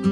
Good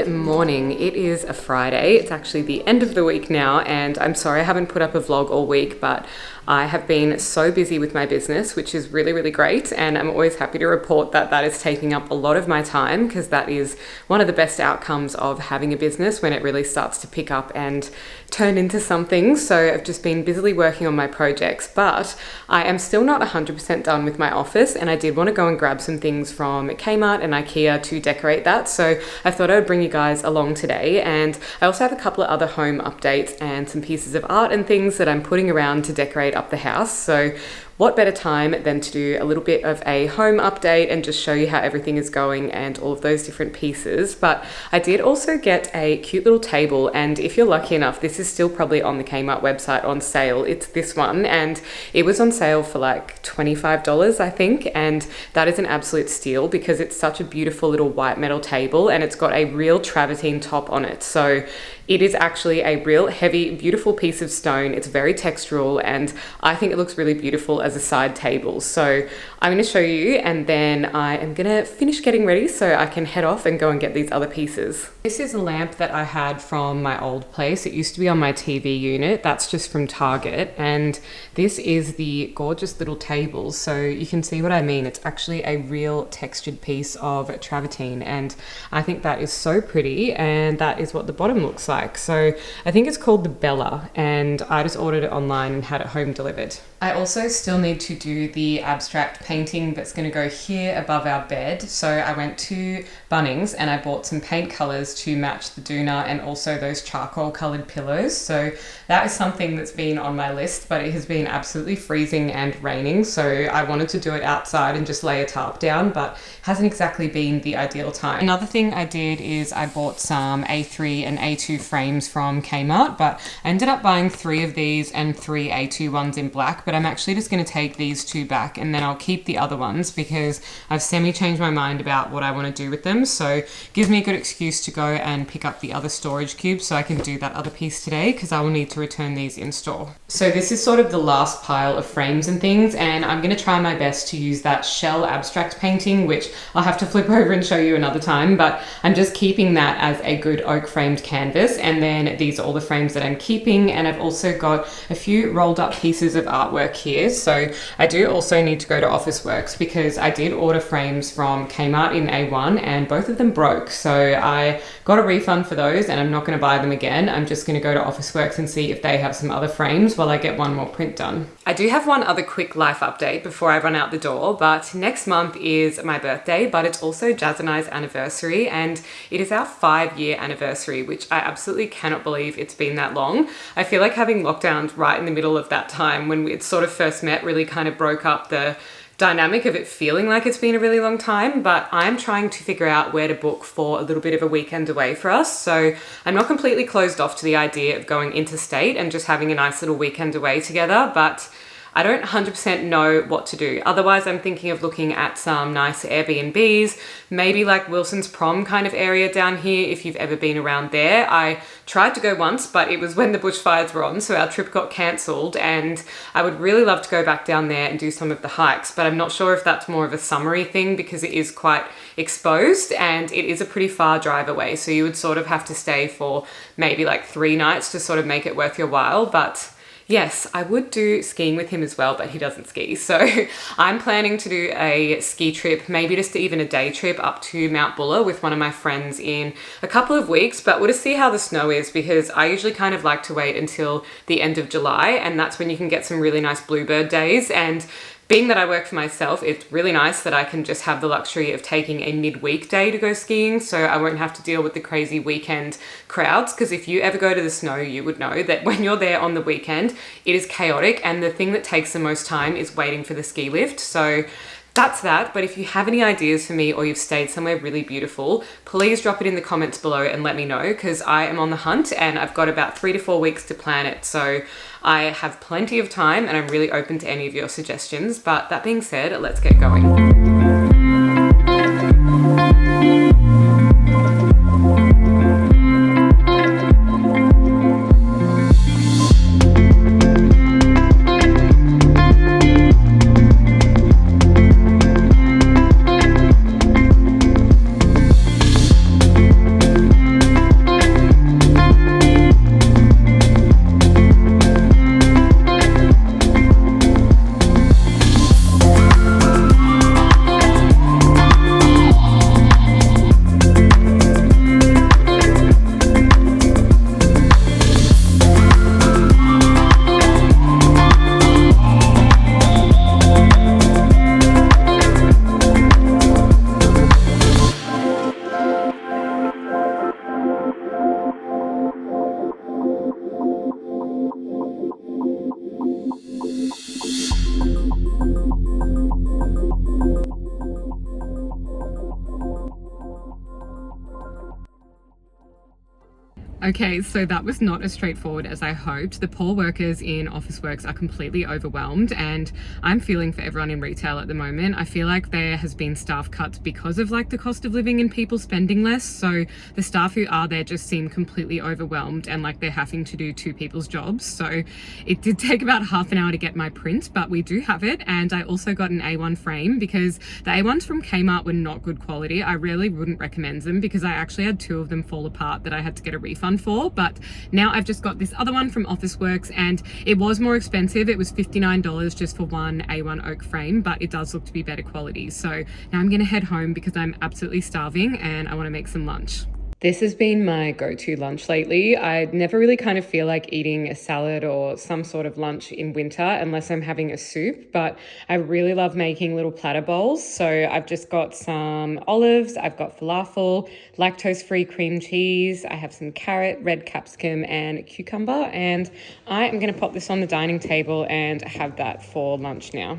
morning. It is a Friday. It's actually the end of the week now, and I'm sorry I haven't put up a vlog all week, but I have been so busy with my business, which is really, really great. And I'm always happy to report that that is taking up a lot of my time, because that is one of the best outcomes of having a business, when it really starts to pick up and turn into something. So I've just been busily working on my projects, but I am still not 100% done with my office, and I did want to go and grab some things from Kmart and Ikea to decorate that. So I thought I would bring you guys along today. And I also have a couple of other home updates and some pieces of art and things that I'm putting around to decorate up the house. So what better time than to do a little bit of a home update and just show you how everything is going and all of those different pieces. But I did also get a cute little table, and if you're lucky enough, this is still probably on the Kmart website on sale. It's this one, and it was on sale for like $25, I think, and that is an absolute steal because it's such a beautiful little white metal table, and it's got a real travertine top on it. So it is actually a real heavy, beautiful piece of stone. It's very textural, and I think it looks really beautiful as a side table. So I'm going to show you, and then I am going to finish getting ready so I can head off and go and get these other pieces. This is a lamp that I had from my old place. It used to be on my TV unit. That's just from Target. And this is the gorgeous little table. So you can see what I mean. It's actually a real textured piece of travertine, and I think that is so pretty, and that is what the bottom looks like. So I think it's called the Bella, and I just ordered it online and had it home delivered. I also still need to do the abstract painting that's going to go here above our bed. So I went to Bunnings and I bought some paint colors to match the doona and also those charcoal colored pillows. So that is something that's been on my list, but it has been absolutely freezing and raining. So I wanted to do it outside and just lay a tarp down, but hasn't exactly been the ideal time. Another thing I did is I bought some A3 and A2 frames from Kmart, but I ended up buying 3 of these and 3 A2 ones in black. But I'm actually just going to take these 2 back, and then I'll keep the other ones because I've semi-changed my mind about what I want to do with them. So gives me a good excuse to go and pick up the other storage cubes so I can do that other piece today, because I will need to return these in store. So this is sort of the last pile of frames and things, and I'm going to try my best to use that shell abstract painting, which I'll have to flip over and show you another time, but I'm just keeping that as a good oak framed canvas. And then these are all the frames that I'm keeping, and I've also got a few rolled up pieces of artwork here. So I do also need to go to Officeworks because I did order frames from Kmart in A1 and both of them broke. So I got a refund for those, and I'm not going to buy them again. I'm just going to go to Officeworks and see if they have some other frames while I get one more print done. I do have one other quick life update before I run out the door, but next month is my birthday, but it's also Jazz and I's anniversary, and it is our 5-year anniversary, which I absolutely cannot believe it's been that long. I feel like having lockdowns right in the middle of that time when we sort of first met really kind of broke up the dynamic of it feeling like it's been a really long time. But I'm trying to figure out where to book for a little bit of a weekend away for us. So I'm not completely closed off to the idea of going interstate and just having a nice little weekend away together, but I don't 100% know what to do. Otherwise, I'm thinking of looking at some nice Airbnbs, maybe like Wilson's Prom kind of area down here, if you've ever been around there. I tried to go once, but it was when the bushfires were on, so our trip got cancelled, and I would really love to go back down there and do some of the hikes, but I'm not sure if that's more of a summery thing because it is quite exposed and it is a pretty far drive away. So you would sort of have to stay for maybe like 3 nights to sort of make it worth your while. But yes, I would do skiing with him as well, but he doesn't ski. So I'm planning to do a ski trip, maybe just even a day trip up to Mount Buller with one of my friends in a couple of weeks, but we'll just see how the snow is, because I usually kind of like to wait until the end of July, and that's when you can get some really nice bluebird days. And being that I work for myself, it's really nice that I can just have the luxury of taking a midweek day to go skiing, so I won't have to deal with the crazy weekend crowds, because if you ever go to the snow, you would know that when you're there on the weekend, it is chaotic, and the thing that takes the most time is waiting for the ski lift. So That's that, but if you have any ideas for me or you've stayed somewhere really beautiful, please drop it in the comments below and let me know, because I am on the hunt and I've got about 3 to 4 weeks to plan it. So I have plenty of time and I'm really open to any of your suggestions. But that being said, let's get going. Okay, so that was not as straightforward as I hoped. The poor workers in Officeworks are completely overwhelmed, and I'm feeling for everyone in retail at the moment. I feel like there has been staff cuts because of like the cost of living and people spending less. So the staff who are there just seem completely overwhelmed and like they're having to do 2 people's jobs. So it did take about half an hour to get my print, but we do have it. And I also got an A1 frame because the A1s from Kmart were not good quality. I really wouldn't recommend them because I actually had 2 of them fall apart that I had to get a refund for. But now I've just got this other one from Officeworks, and it was more expensive. It was $59 just for one A1 oak frame, but it does look to be better quality. So now I'm gonna head home because I'm absolutely starving and I want to make some lunch. This has been my go-to lunch lately. I never really kind of feel like eating a salad or some sort of lunch in winter unless I'm having a soup, but I really love making little platter bowls. So I've just got some olives, I've got falafel, lactose-free cream cheese, I have some carrot, red capsicum and cucumber, and I am gonna pop this on the dining table and have that for lunch now.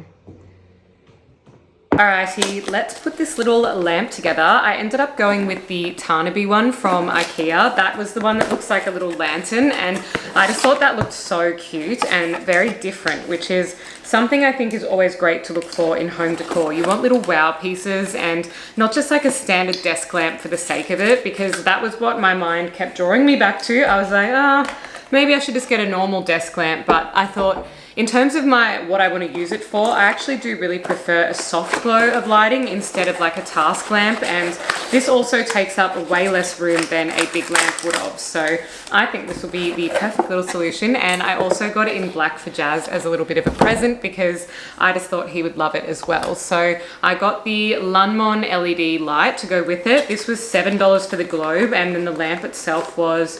Alrighty, let's put this little lamp together. I ended up going with the Tarnaby one from Ikea. That was the one that looks like a little lantern, and I just thought that looked so cute and very different, which is something I think is always great to look for in home decor. You want little wow pieces and not just like a standard desk lamp for the sake of it, because that was what my mind kept drawing me back to. I was like, maybe I should just get a normal desk lamp, but I thought, in terms of what I want to use it for, I actually do really prefer a soft glow of lighting instead of like a task lamp, and this also takes up way less room than a big lamp would have. So I think this will be the perfect little solution, and I also got it in black for Jazz as a little bit of a present because I just thought he would love it as well. So I got the Lunmon LED light to go with it. This was $7 for the globe, and then the lamp itself was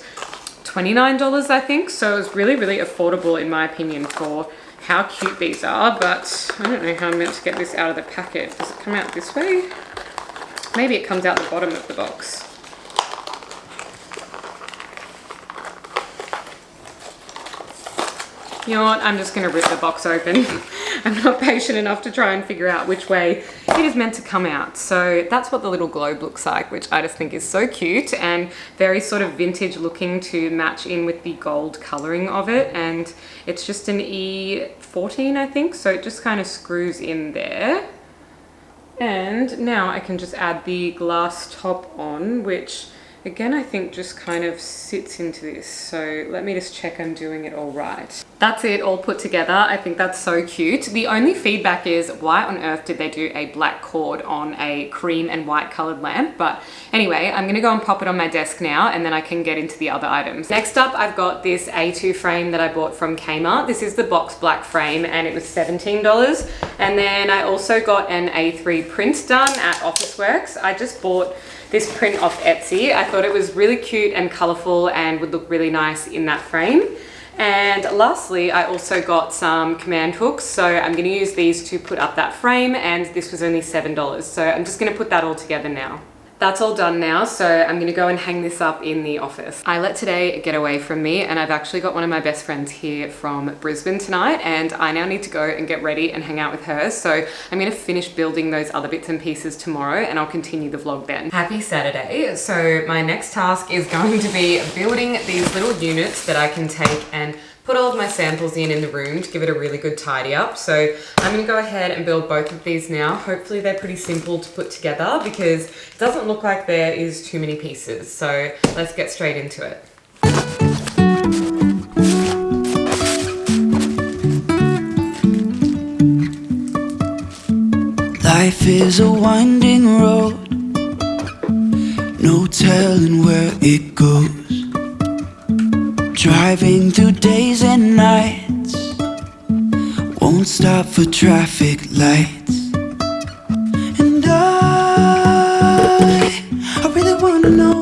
$29, I think. So it was really, really affordable in my opinion for how cute these are, but I don't know how I'm meant to get this out of the packet. Does it come out this way? Maybe it comes out the bottom of the box. You know what, I'm just gonna rip the box open. I'm not patient enough to try and figure out which way it is meant to come out. So that's what the little globe looks like, which I just think is so cute and very sort of vintage looking to match in with the gold coloring of it. And it's just an E14, I think. So it just kind of screws in there. And now I can just add the glass top on, which again, I think just kind of sits into this. So let me just check I'm doing it all right. That's it all put together. I think that's so cute. The only feedback is why on earth did they do a black cord on a cream and white colored lamp? But anyway, I'm gonna go and pop it on my desk now and then I can get into the other items. Next up, I've got this A2 frame that I bought from Kmart. This is the box black frame and it was $17. And then I also got an A3 print done at Officeworks. I just bought this print off Etsy. I thought it was really cute and colorful and would look really nice in that frame. And lastly, I also got some command hooks. So I'm gonna use these to put up that frame, and this was only $7. So I'm just gonna put that all together now. That's all done now, so I'm gonna go and hang this up in the office. I let today get away from me, and I've actually got one of my best friends here from Brisbane tonight, and I now need to go and get ready and hang out with her. So I'm gonna finish building those other bits and pieces tomorrow, and I'll continue the vlog then. Happy Saturday. So my next task is going to be building these little units that I can take and put all of my samples in the room to give it a really good tidy up. So I'm gonna go ahead and build both of these now. Hopefully they're pretty simple to put together because it doesn't look like there is too many pieces. So let's get straight into it. Life is a winding road, no telling where it goes. Driving through days and nights, won't stop for traffic lights. And I really wanna know,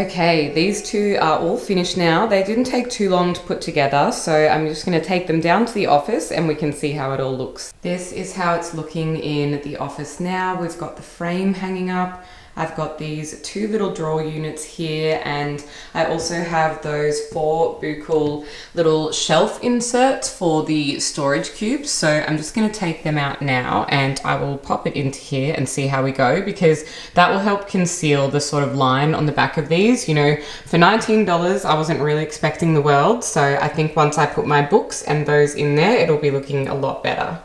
Okay, these two are all finished now. They didn't take too long to put together, so I'm just going to take them down to the office and we can see how it all looks. This is how it's looking in the office now. We've got the frame hanging up. I've got these two little drawer units here, and I also have those 4 buccal little shelf inserts for the storage cubes. So I'm just going to take them out now and I will pop it into here and see how we go, because that will help conceal the sort of line on the back of these. You know, for $19 I wasn't really expecting the world, so I think once I put my books and those in there, it'll be looking a lot better.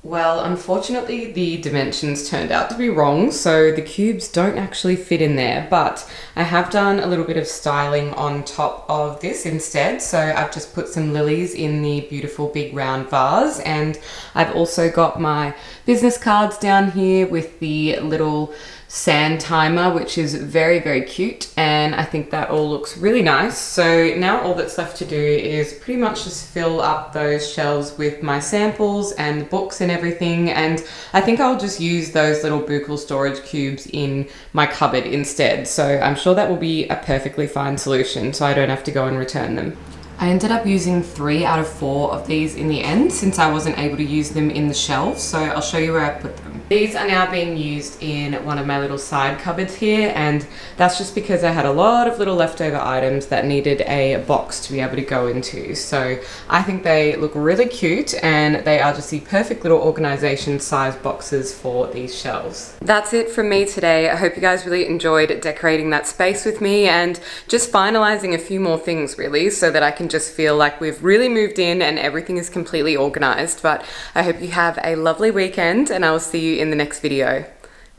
Well, unfortunately the dimensions turned out to be wrong, so the cubes don't actually fit in there, but I have done a little bit of styling on top of this instead. So I've just put some lilies in the beautiful big round vase, and I've also got my business cards down here with the little sand timer, which is very, very cute, and I think that all looks really nice. So now all that's left to do is pretty much just fill up those shelves with my samples and the books and everything, and I think I'll just use those little buccal storage cubes in my cupboard instead. So I'm sure that will be a perfectly fine solution, so I don't have to go and return them. I ended up using 3 out of 4 of these in the end, since I wasn't able to use them in the shelves, so I'll show you where I put them. These are now being used in one of my little side cupboards here, and that's just because I had a lot of little leftover items that needed a box to be able to go into. So I think they look really cute, and they are just the perfect little organization size boxes for these shelves. That's it from me today. I hope you guys really enjoyed decorating that space with me and just finalizing a few more things really, so that I can just feel like we've really moved in and everything is completely organized. But I hope you have a lovely weekend, and I will see you in the next video.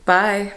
Bye.